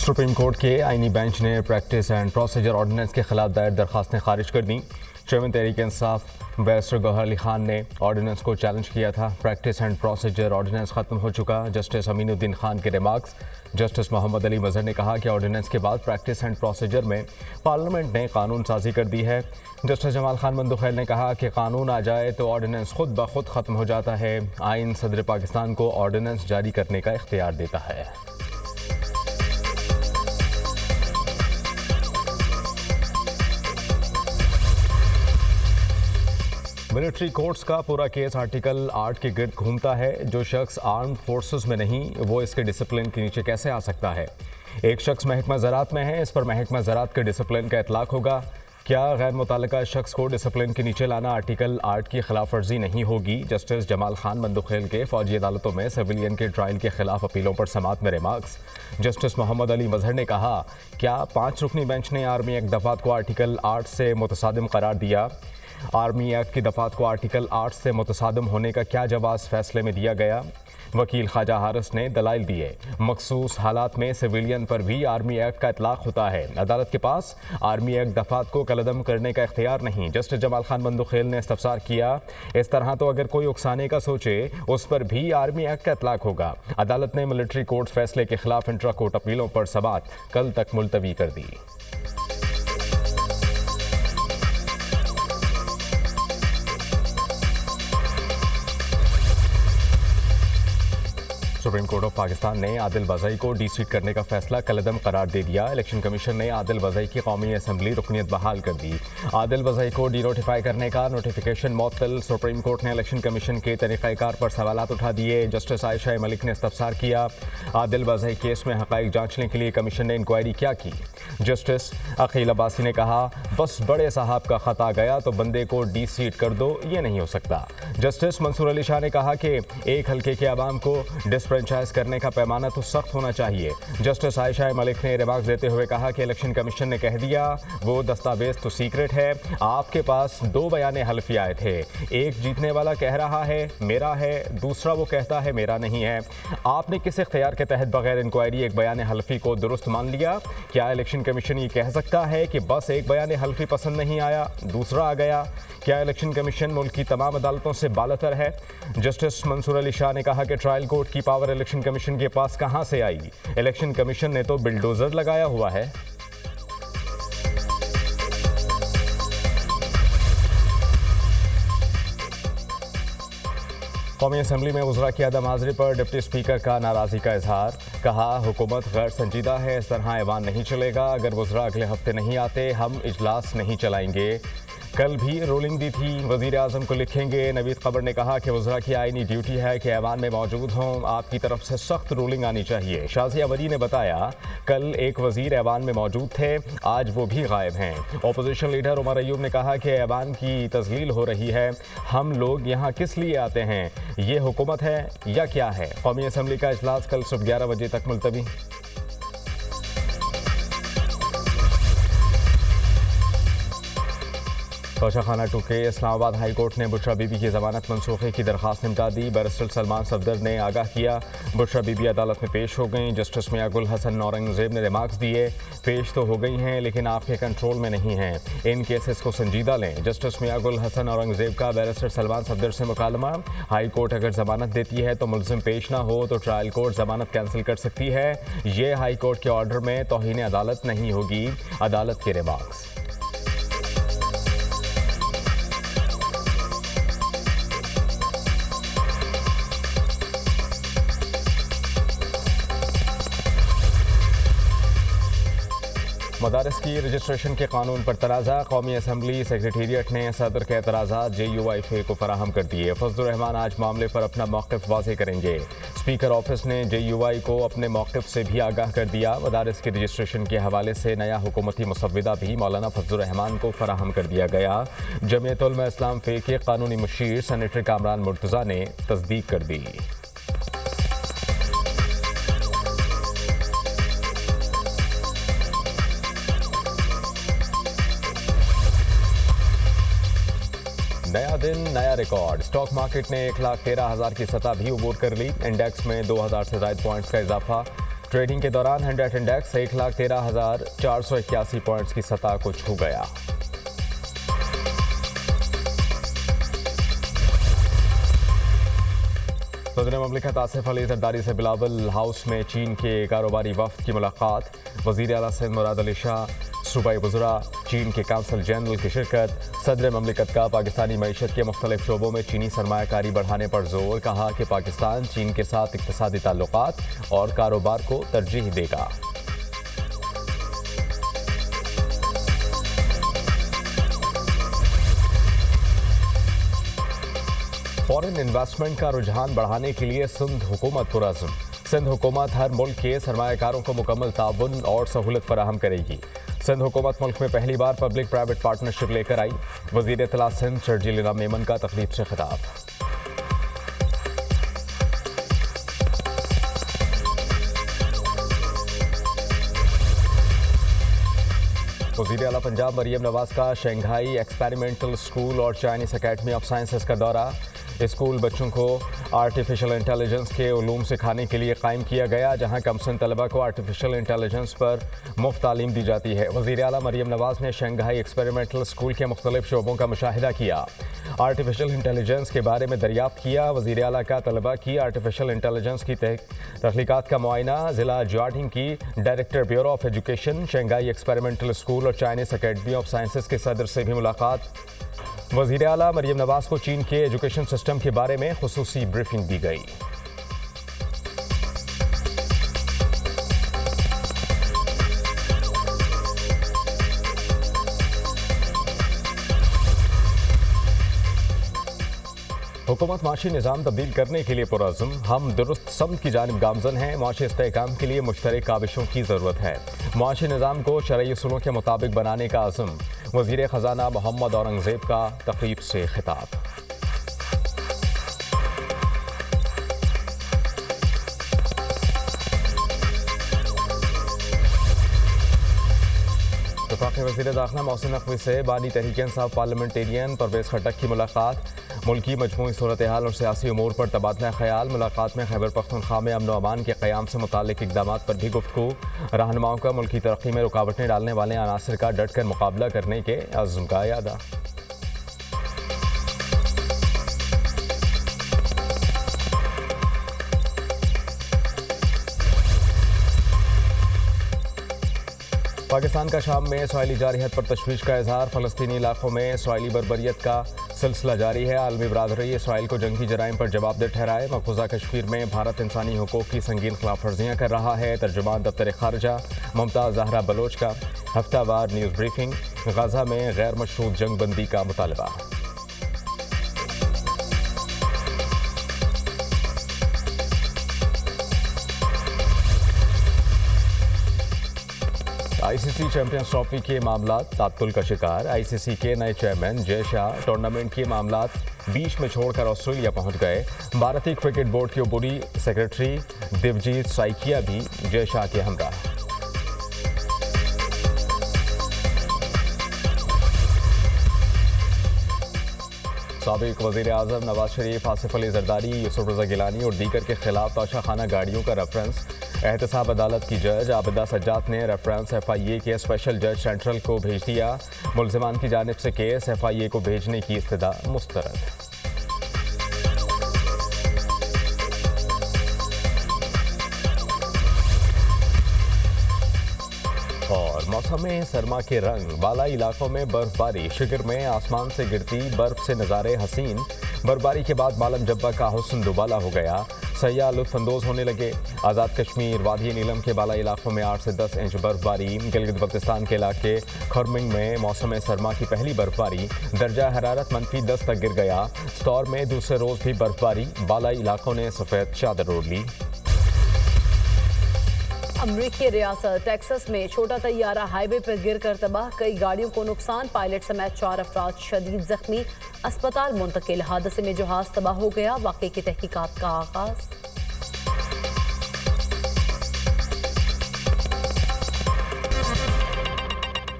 Supreme court के आईनी bench ने प्रैक्टिस एंड प्रोसीजर ऑर्डिनेंस के खिलाफ दायर दरखास्तें खारिज कर दी। चेयरमैन तहरीक इंसाफ बैरिस्टर गौहर अली खान ने ऑर्डिनेंस को चैलेंज किया था। प्रैक्टिस एंड प्रोसीजर ऑर्डिनेंस खत्म हो चुका। जस्टिस अमीनुद्दीन खान के रिमार्क्स। जस्टिस मोहम्मद अली मजहर ने कहा कि ऑर्डिनेंस के बाद प्रैक्टिस एंड प्रोसीजर में पार्लियामेंट ने कानून साजी कर दी है। जस्टिस जमाल खान बंदुखैल ने कहा कि कानून आ जाए तो ऑर्डिनेंस खुद ब खुद खत्म हो जाता है। आइन सदर पाकिस्तान को ऑर्डिनेंस जारी करने का इख्तियार देता है। मिलिट्री कोर्ट्स का पूरा केस आर्टिकल 8 के गिर्द घूमता है। जो शख्स आर्म्ड फोर्सेस में नहीं, वो इसके डिसिप्लिन के नीचे कैसे आ सकता है। एक शख्स महकमा ज़राअत में है, इस पर महकमा ज़राअत के डिसिप्लिन का इतलाक होगा। क्या गैर मुतल्लका शख्स को डिसिप्लिन के नीचे लाना आर्टिकल 8 की खिलाफ वर्जी नहीं होगी। जस्टिस जमाल खान बंदुखैल के फौजी अदालतों में सिविलियन के ट्रायल के खिलाफ अपीलों पर समाअत में रिमार्क्स। जस्टिस मोहम्मद अली मजहर ने कहा, क्या 5 रुकनी बेंच ने आर्मी एक्ट दफात को आर्टिकल 8 से मुतसादिम करार दिया। आर्मी एक्ट की दफात को आर्टिकल 8 से मुतसादिम होने का क्या जवाब फैसले में दिया गया। वकील ख्वाजा हारिस ने दलाइल दिए। मखसूस हालात में सिविलियन पर भी आर्मी एक्ट का इतलाक होता है। अदालत के पास आर्मी एक्ट दफात को कलअदम करने का इख्तियार नहीं। जस्टिस जमाल खान बंदुखैल ने इस्तफसार किया, इस तरह तो अगर कोई उकसाने का सोचे उस पर भी आर्मी एक्ट का इतलाक होगा। अदालत ने मिलिट्री कोर्ट फैसले के खिलाफ इंट्रा कोर्ट अपीलों पर समाअत कल तक मुलतवी कर दी। सुप्रीम कोर्ट ऑफ पाकिस्तान ने आदिल बज़ई को डी-सीट करने का फैसला कलअदम करार दे दिया। इलेक्शन कमीशन ने आदिल बज़ई की कौमी असम्बली रुकनीत बहाल कर दी। आदिल बज़ई को डी नोटिफाई करने का नोटिफिकेशन मुअत्तल। सुप्रीम कोर्ट ने इलेक्शन कमीशन के तरीक़ाकार पर सवालात उठा दिए। जस्टिस आयशा मलिक ने इस्तफसार किया, आदिल बज़ई केस में हक़ाइक़ जांचने के लिए कमीशन ने इंक्वायरी क्या की। जस्टिस अकील अब्बासी ने कहा, बस बड़े साहब का ख़ता गया तो बंदे को डी-सीट कर दो, ये नहीं हो सकता। जस्टिस मंसूर अली शाह ने कहा कि एक हल्के के अवाम को डिसफ्रेंचाइज करने का पैमाना तो सख्त होना चाहिए। जस्टिस आयशा मलिक ने रिमार्क्स देते हुए कहा कि इलेक्शन कमीशन ने कह दिया वो दस्तावेज तो सीक्रेट है। आपके पास 2 बयान हल्फी आए थे, एक जीतने वाला कह रहा है मेरा है, दूसरा वो कहता है मेरा नहीं है। आपने किस इख्तियार के तहत बगैर इंक्वायरी एक बयान हल्फी को दुरुस्त मान लिया। क्या इलेक्शन कमीशन ये कह सकता है कि बस एक बयान हल्फी पसंद नहीं आया, दूसरा आ गया। क्या इलेक्शन कमीशन मुल्क की तमाम अदालतों से बालतर है। जस्टिस मंसूर अली शाह ने कहा कि ट्रायल कोर्ट की पावर इलेक्शन कमीशन के पास कहां से आई। इलेक्शन कमीशन ने तो बिल्डोजर लगाया हुआ है। कौमी असम्बली में वज़रा की अदम हाज़िरी पर डिप्टी स्पीकर का नाराज़गी का इजहार। कहा, हुकूमत गैर संजीदा है, इस तरह ऐवान नहीं चलेगा। अगर वज़रा अगले हफ्ते नहीं आते हम इजलास नहीं चलाएंगे। कल भी रूलिंग दी थी, वज़ीर आज़म को लिखेंगे। नवीद ख़बर ने कहा कि वज़रा की आईनी ड्यूटी है कि ऐवान में मौजूद हों, आपकी तरफ से सख्त रूलिंग आनी चाहिए। शाज़िया वली ने बताया, कल एक वज़ीर ऐवान में मौजूद थे, आज वो भी गायब हैं। अपोजिशन लीडर उमर अयूब ने कहा कि ऐवान की तज़लील हो रही है, हम लोग यहाँ किस लिए आते हैं, ये हुकूमत है या क्या है। कौमी असम्बली का इजलास कल सुबह 11 बजे तक मुलतवी। तोशाखाना 2 के इस्लामाबाद हाई कोर्ट ने बुशरा बीबी की ज़मानत मनसूखे की दरख्वास्त निपटा दी। बैरिस्टर सलमान सफदर ने आगाह किया, बुशरा बीबी अदालत में पेश हो गई। जस्टिस मियां गुल हसन औरंगज़ेब ने रिमार्क्स दिए, पेश तो हो गई हैं लेकिन आपके कंट्रोल में नहीं हैं, इन केसेस को संजीदा लें। जस्टिस मियां गुल हसन औरंगज़ेब का बैरिस्टर सलमान सफदर से मुकालमा। हाई कोर्ट अगर ज़मानत देती है तो मुलज़िम पेश ना हो तो ट्रायल कोर्ट ज़मानत कैंसिल कर सकती है। ये हाई कोर्ट के ऑर्डर में तौहीन अदालत नहीं होगी। अदालत के रिमार्क्स। मदारस की रजिस्ट्रेशन के कानून पर तनाज़ा। कौमी असम्बली सेक्रेटेरिएट ने सदर के एतराज़ात JUIFA को फराहम कर दिए। फजलुर रहमान आज मामले पर अपना मौक़िफ़ वाज़ेह करेंगे। स्पीकर ऑफिस ने JUI को अपने मौक़िफ़ से भी आगाह कर दिया। मदारस की रजिस्ट्रेशन के हवाले से नया हुकूमती मुसव्विदा भी मौलाना फजलुर रहमान को फराहम कर दिया गया। जमीयत उलमा इस्लाम फ़े के कानूनी मुशीर सेनेटर कामरान मुर्तज़ा ने तस्दीक कर दी। नया दिन नया रिकॉर्ड। स्टॉक मार्केट ने 1,13,000 की सतह भी अबूर कर ली। इंडेक्स में 2,000 से ज़ायद पॉइंट्स का इजाफा। ट्रेडिंग के दौरान हंड्रेड इंडेक्स 1,13,481 पॉइंट्स की सतह को छू गया। सदर ममलिकत आसिफ अली जरदारी से बिलावल हाउस में चीन के कारोबारी वफ्द की मुलाकात। वज़ीर आला सिंध मुराद अली शाह, सूबाई वज़रा, चीन के काउंसिल जनरल की शिरकत। सदर ममलिकत का पाकिस्तानी मईशत के मुख्तलिफ शोबों में चीनी सरमायाकारी बढ़ाने पर जोर। कहा कि पाकिस्तान चीन के साथ इक़्तिसादी ताल्लुकात और कारोबार को तरजीह देगा। फॉरेन इन्वेस्टमेंट का रुझान बढ़ाने के लिए सिंध हुकूमत पुरअज़्म। सिंध हुकूमत हर मुल्क के सरमायाकारों को मुकम्मल ताउन और सहूलत फराहम करेगी। सिंध हुकूमत मुल्क में पहली बार पब्लिक प्राइवेट पार्टनरशिप लेकर आई। वज़ीर इत्तला सिंध शर्जील इनाम मेमन का तकरीब से खिताब। वज़ीर आला पंजाब मरियम नवाज का शंघाई एक्सपेरिमेंटल स्कूल और चाइनीज अकेडमी ऑफ साइंसेस का दौरा। स्कूल बच्चों को आर्टिफिशियल इंटेलिजेंस के उलूम सिखाने के लिए कायम किया गया, जहां कमसन तलबा को आर्टिफिशियल इंटेलिजेंस पर मुफ्त तालीम दी जाती है। वज़ीर आला मरियम नवाज ने शंघाई एक्सपेरिमेंटल स्कूल के मुख्तलिफ शोबों का मुशाहिदा किया, आर्टिफिशियल इंटेलिजेंस के बारे में दरियाफ्त किया। वज़ीर आला का तलबा की आर्टिफिशियल इंटेलिजेंस की तख्लीकात का मुआयना। ज़िला ज्वाडिंग की director bureau of education, Shanghai experimental school और चाइनीज अकेडमी ऑफ साइंसेस के सदर से भी मुलाकात। वज़ीर आला मरियम नवाज को चीन के एजुकेशन सिस्टम के बारे में खुसूसी ब्रीफिंग दी गई। हुकूमत माशी निज़ाम तब्दील करने के लिए पुरअज़्म। हम दुरुस्त समत की जानिब गामज़न हैं। माशी इस्तेहकाम के लिए मुश्तरक काविशों की ज़रूरत है। माशी निज़ाम को शरई उसूलों के मुताबिक बनाने का अज़्म। वज़ीर ख़ज़ाना मोहम्मद औरंगज़ेब का तक़रीब से खिताब। वफाक़ी वज़ीर दाखिला मोहसिन नक़वी से बानी तहरीक इंसाफ पार्लियामेंटेरियन परवेज़ खट्टक की मुलाकात। मुल्की मजमूई सूरत हाल और सियासी उमूर पर तबादला ख्याल। मुलाकात में खैबर पख्तूनख्वा में अमन व अमान के क़याम से मुताल्लिक़ इक़दामात पर भी गुफ्तगू। रहनुमाओं का मुल्की तरक्की में रुकावटें डालने वाले अनासर का डट कर मुकाबला करने के अज़्म का यादा। पाकिस्तान का शाम में इसराइली जारहियत पर तशवीश का इजहार। फ़लस्तीनी इलाकों में इसराइली बर्बरियत का सिलसिला जारी है। आलमी बरादरी इसराइल को जंगी जराइम पर जवाबदेह ठहराए। मकबूजा कश्मीर में भारत इंसानी हुकूक़ की संगीन खिलाफ वर्जियाँ कर रहा है। तर्जुमान दफ्तर खारजा मुमताज़ ज़हरा बलोच का हफ्तावार न्यूज़ ब्रीफिंग। गाज़ा में गैर मशरूत जंग बंदी का मुतालबा। आईसीसी चैंपियंस ट्रॉफी के मामला तात्तुल का शिकार। आईसीसी के नए चेयरमैन जय शाह टूर्नामेंट के मामला बीच में छोड़कर ऑस्ट्रेलिया पहुंच गए। भारतीय क्रिकेट बोर्ड के उबूरी सेक्रेटरी दिवजीत साइकिया भी जय शाह के हमराह। साबिक वज़ीर आज़म नवाज शरीफ, आसिफ अली जरदारी, यूसुफ रज़ा गिलानी और दीगर के खिलाफ तोशाखाना गाड़ियों का रेफरेंस। एहतसाब अदालत की जज आबिदा सज्जाद ने रेफरेंस FIA के स्पेशल जज सेंट्रल को भेज दिया। मुल्ज़िमान की जानिब से केस FIA को भेजने की इस्तदा मुस्तरद। और मौसम सरमा के रंग। बालाई इलाकों में बर्फबारी। शिगर में आसमान से गिरती बर्फ से नज़ारे हसीन। बर्फबारी के बाद मालम जब्बा का हुस्न दुबाला हो गया। सयाह लुत्फ़अंदोज़ होने लगे। आज़ाद कश्मीर वादी नीलम के बालाई इलाकों में 8 से 10 इंच बर्फबारी। गिलगित बल्तिस्तान के इलाके खरमिंग में मौसम सरमा की पहली बर्फबारी। दर्जा हरारत -10 तक गिर गया। स्टोर में दूसरे रोज़ भी बर्फबारी। बालाई इलाकों ने सफ़ेद चादर ओढ़ ली। अमरीकी रियासत टेक्सास में छोटा तैयारा हाईवे पर गिर कर तबाह। कई गाड़ियों को नुकसान। पायलट समेत 4 अफराद शदीद जख्मी। अस्पताल मुंतकिल। हादसे में जहाज तबाह हो गया। वाक़े की तहकीकात का आगाज।